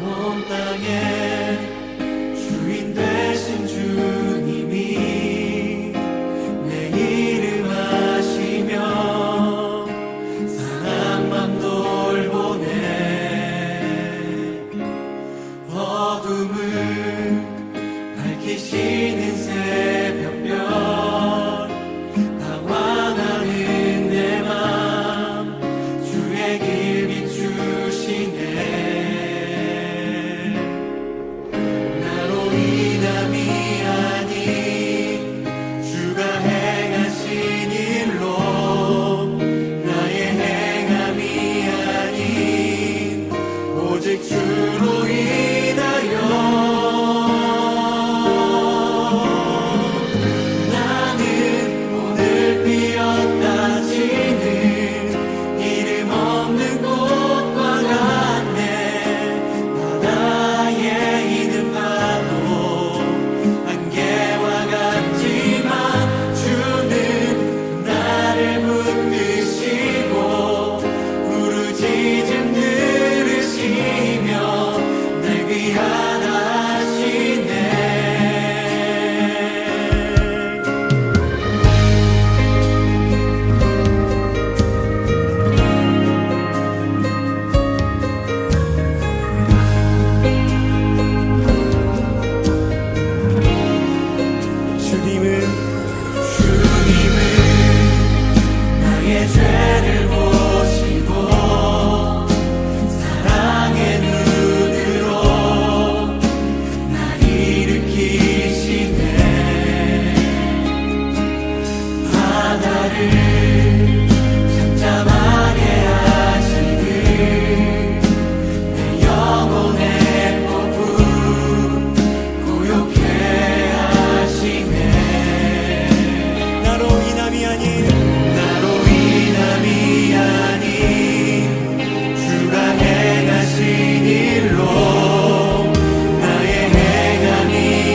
온 땅의 주인 되신 주님이 내 이름 아시며 사랑만 돌보네. 어둠을 밝히시는 새벽별, 방황하는 내 맘 주의 길 비추시네. 주로 인하여 나는 오늘 피었다 지는 이름 없는 꽃과 같네. 바다에 있는 파도 안개와 같지만 주는 나를 붙드시고 부르짖음 귀하다 하시네. 주님은 나의 죄를 보시고 사랑의 눈으로 바다를 잠잠하게 하시는 내 영혼의 폭풍 고요케 하시네. 나로 인함이 아닌 주가 행하신 일로 나의 행함이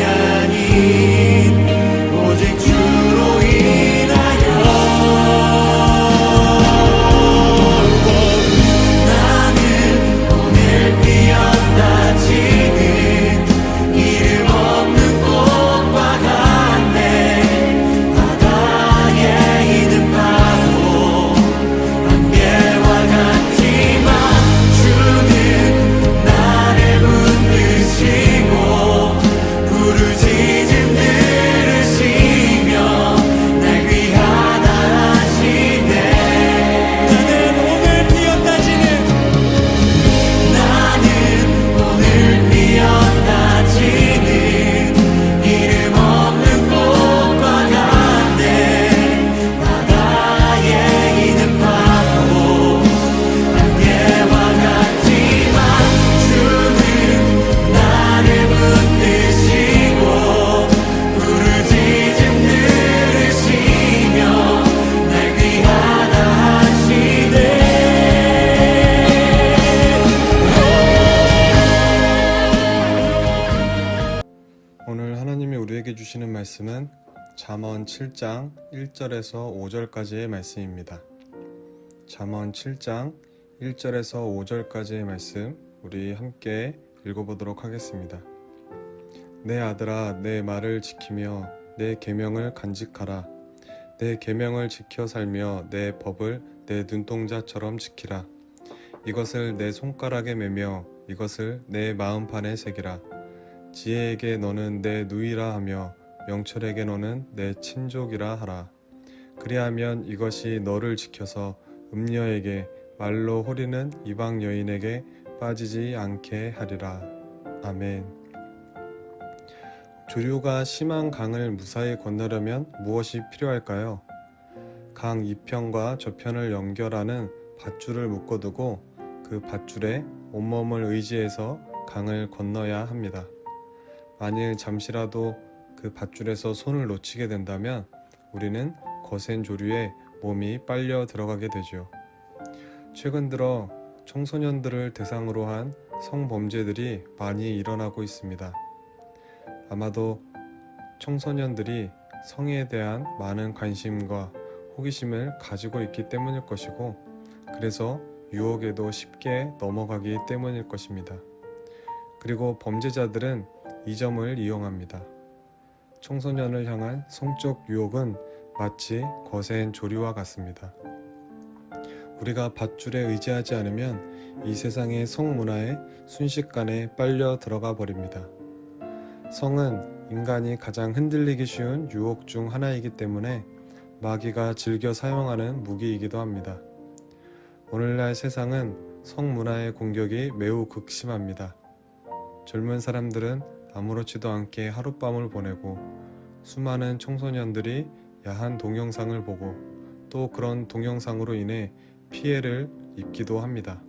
아닌 오직 주로 인하여 나는 오늘 피었다 지는 이름 없는 꽃과 같네. 바다에 있는 파도 안개와 같지만 주는 나를 붙드시고 부르짖음 들으시며 날 귀하다 하시네. 나는 오늘 피었다 지는 이름 없는 꽃과 같네. 바다에 있는 파도 안개와 같지만 주는 나를 붙드시고 부르짖음 들으시며 날 귀하다 하시네. 오늘 하나님이 우리에게 주시는 말씀은 잠언 7장 1절에서 5절까지의 말씀입니다. 잠언 7장 1절에서 5절까지의 말씀 우리 함께 읽어보도록 하겠습니다. 내 아들아, 내 말을 지키며 내 계명을 간직하라. 내 계명을 지켜 살며 내 법을 내 눈동자처럼 지키라. 이것을 내 손가락에 매며 이것을 내 마음판에 새기라. 지혜에게 너는 내 누이라 하며 명철에게 너는 내 친족이라 하라. 그리하면 이것이 너를 지켜서 음녀에게 말로 호리는 이방 여인에게 빠지지 않게 하리라. 아멘. 조류가 심한 강을 무사히 건너려면 무엇이 필요할까요? 강 이편과 저편을 연결하는 밧줄을 묶어두고 그 밧줄에 온몸을 의지해서 강을 건너야 합니다. 만일 잠시라도 그 밧줄에서 손을 놓치게 된다면 우리는 거센 조류에 몸이 빨려 들어가게 되죠. 최근 들어 청소년들을 대상으로 한 성범죄들이 많이 일어나고 있습니다. 아마도 청소년들이 성에 대한 많은 관심과 호기심을 가지고 있기 때문일 것이고, 그래서 유혹에도 쉽게 넘어가기 때문일 것입니다. 그리고 범죄자들은 이 점을 이용합니다. 청소년을 향한 성적 유혹은 마치 거센 조류와 같습니다. 우리가 밧줄에 의지하지 않으면 이 세상의 성문화에 순식간에 빨려 들어가 버립니다. 성은 인간이 가장 흔들리기 쉬운 유혹 중 하나이기 때문에 마귀가 즐겨 사용하는 무기이기도 합니다. 오늘날 세상은 성문화의 공격이 매우 극심합니다. 젊은 사람들은 아무렇지도 않게 하룻밤을 보내고, 수많은 청소년들이 야한 동영상을 보고 또 그런 동영상으로 인해 피해를 입기도 합니다.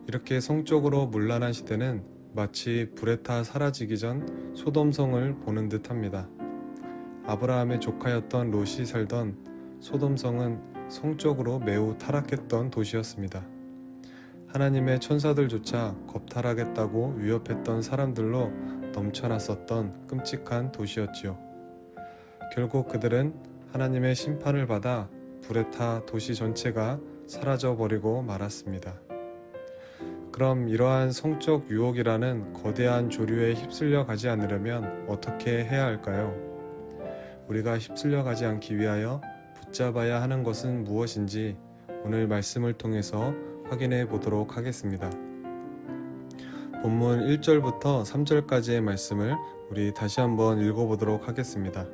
이렇게 성적으로 문란한 시대는 마치 불에 타 사라지기 전 소돔성을 보는 듯합니다. 아브라함의 조카였던 롯이 살던 소돔성은 성적으로 매우 타락했던 도시였습니다. 하나님의 천사들조차 겁탈하겠다고 위협했던 사람들로 넘쳐났었던 끔찍한 도시였지요. 결국 그들은 하나님의 심판을 받아 불에 타 도시 전체가 사라져버리고 말았습니다. 그럼 이러한 성적 유혹이라는 거대한 조류에 휩쓸려 가지 않으려면 어떻게 해야 할까요? 우리가 휩쓸려 가지 않기 위하여 붙잡아야 하는 것은 무엇인지 오늘 말씀을 통해서 확인해 보도록 하겠습니다. 본문 1절부터 3절까지의 말씀을 우리 다시 한번 읽어보도록 하겠습니다.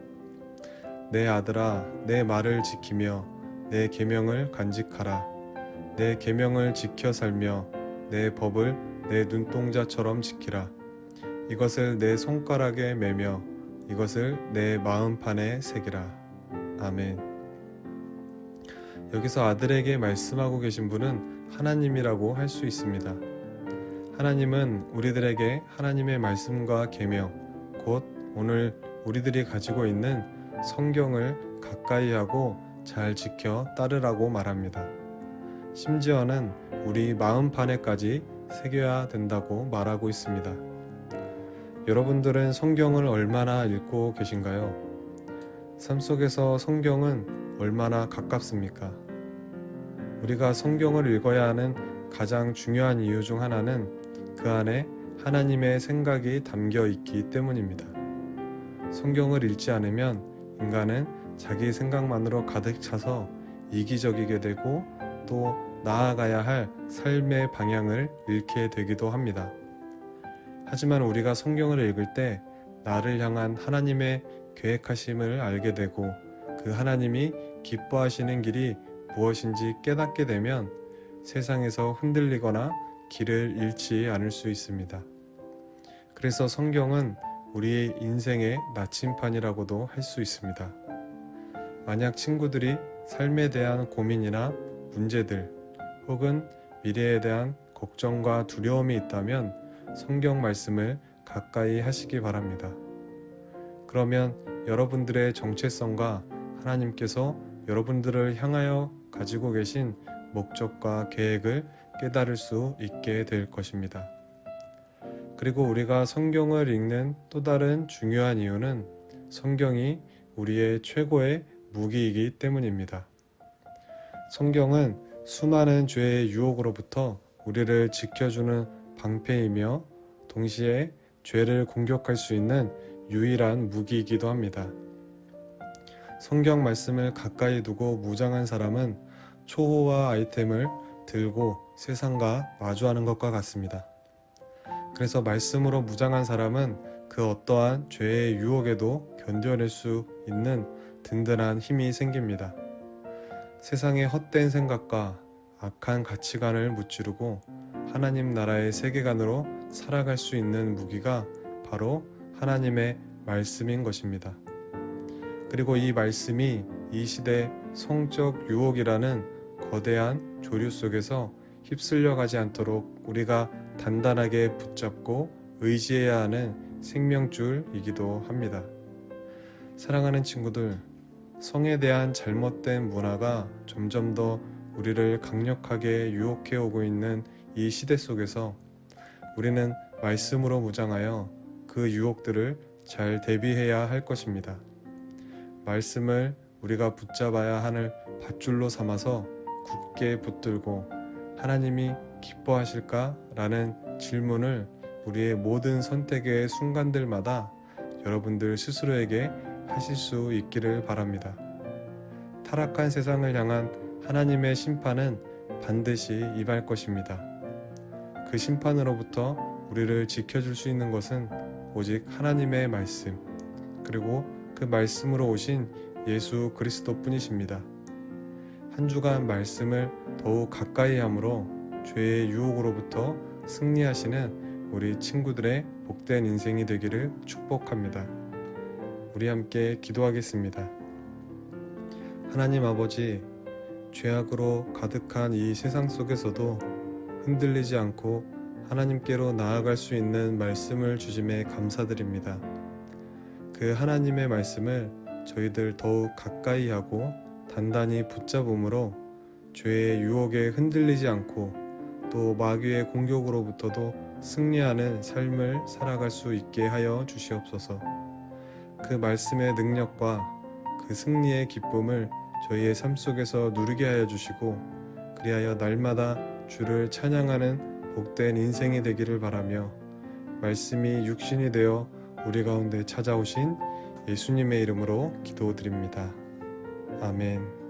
내 아들아, 내 말을 지키며 내 계명을 간직하라. 내 계명을 지켜 살며 내 법을 내 눈동자처럼 지키라. 이것을 내 손가락에 매며 이것을 내 마음판에 새기라. 아멘. 여기서 아들에게 말씀하고 계신 분은 하나님이라고 할 수 있습니다. 하나님은 우리들에게 하나님의 말씀과 계명, 곧 오늘 우리들이 가지고 있는 성경을 가까이 하고 잘 지켜 따르라고 말합니다. 심지어는 우리 마음판에까지 새겨야 된다고 말하고 있습니다. 여러분들은 성경을 얼마나 읽고 계신가요? 삶 속에서 성경은 얼마나 가깝습니까? 우리가 성경을 읽어야 하는 가장 중요한 이유 중 하나는 그 안에 하나님의 생각이 담겨 있기 때문입니다. 성경을 읽지 않으면 인간은 자기 생각만으로 가득 차서 이기적이게 되고 또 나아가야 할 삶의 방향을 잃게 되기도 합니다. 하지만 우리가 성경을 읽을 때 나를 향한 하나님의 계획하심을 알게 되고 그 하나님이 기뻐하시는 길이 무엇인지 깨닫게 되면 세상에서 흔들리거나 길을 잃지 않을 수 있습니다. 그래서 성경은 우리의 인생의 나침판이라고도 할 수 있습니다. 만약 친구들이 삶에 대한 고민이나 문제들 혹은 미래에 대한 걱정과 두려움이 있다면 성경 말씀을 가까이 하시기 바랍니다. 그러면 여러분들의 정체성과 하나님께서 여러분들을 향하여 가지고 계신 목적과 계획을 깨달을 수 있게 될 것입니다. 그리고 우리가 성경을 읽는 또 다른 중요한 이유는 성경이 우리의 최고의 무기이기 때문입니다. 성경은 수많은 죄의 유혹으로부터 우리를 지켜주는 방패이며 동시에 죄를 공격할 수 있는 유일한 무기이기도 합니다. 성경 말씀을 가까이 두고 무장한 사람은 초호화 아이템을 들고 세상과 마주하는 것과 같습니다. 그래서 말씀으로 무장한 사람은 그 어떠한 죄의 유혹에도 견뎌낼 수 있는 든든한 힘이 생깁니다. 세상의 헛된 생각과 악한 가치관을 무찌르고 하나님 나라의 세계관으로 살아갈 수 있는 무기가 바로 하나님의 말씀인 것입니다. 그리고 이 말씀이 이 시대 성적 유혹이라는 거대한 조류 속에서 휩쓸려 가지 않도록 우리가 단단하게 붙잡고 의지해야 하는 생명줄이기도 합니다. 사랑하는 친구들, 성에 대한 잘못된 문화가 점점 더 우리를 강력하게 유혹해 오고 있는 이 시대 속에서 우리는 말씀으로 무장하여 그 유혹들을 잘 대비해야 할 것입니다. 말씀을 우리가 붙잡아야 하는 밧줄로 삼아서 굳게 붙들고 하나님이 기뻐하실까? 라는 질문을 우리의 모든 선택의 순간들마다 여러분들 스스로에게 하실 수 있기를 바랍니다. 타락한 세상을 향한 하나님의 심판은 반드시 임할 것입니다. 그 심판으로부터 우리를 지켜줄 수 있는 것은 오직 하나님의 말씀, 그리고 그 말씀으로 오신 예수 그리스도 뿐이십니다. 한 주간 말씀을 더욱 가까이 함으로 죄의 유혹으로부터 승리하시는 우리 친구들의 복된 인생이 되기를 축복합니다. 우리 함께 기도하겠습니다. 하나님 아버지, 죄악으로 가득한 이 세상 속에서도 흔들리지 않고 하나님께로 나아갈 수 있는 말씀을 주심에 감사드립니다. 그 하나님의 말씀을 저희들 더욱 가까이 하고 단단히 붙잡음으로 죄의 유혹에 흔들리지 않고 또 마귀의 공격으로부터도 승리하는 삶을 살아갈 수 있게 하여 주시옵소서. 그 말씀의 능력과 그 승리의 기쁨을 저희의 삶 속에서 누리게 하여 주시고, 그리하여 날마다 주를 찬양하는 복된 인생이 되기를 바라며, 말씀이 육신이 되어 우리 가운데 찾아오신 예수님의 이름으로 기도드립니다. 아멘.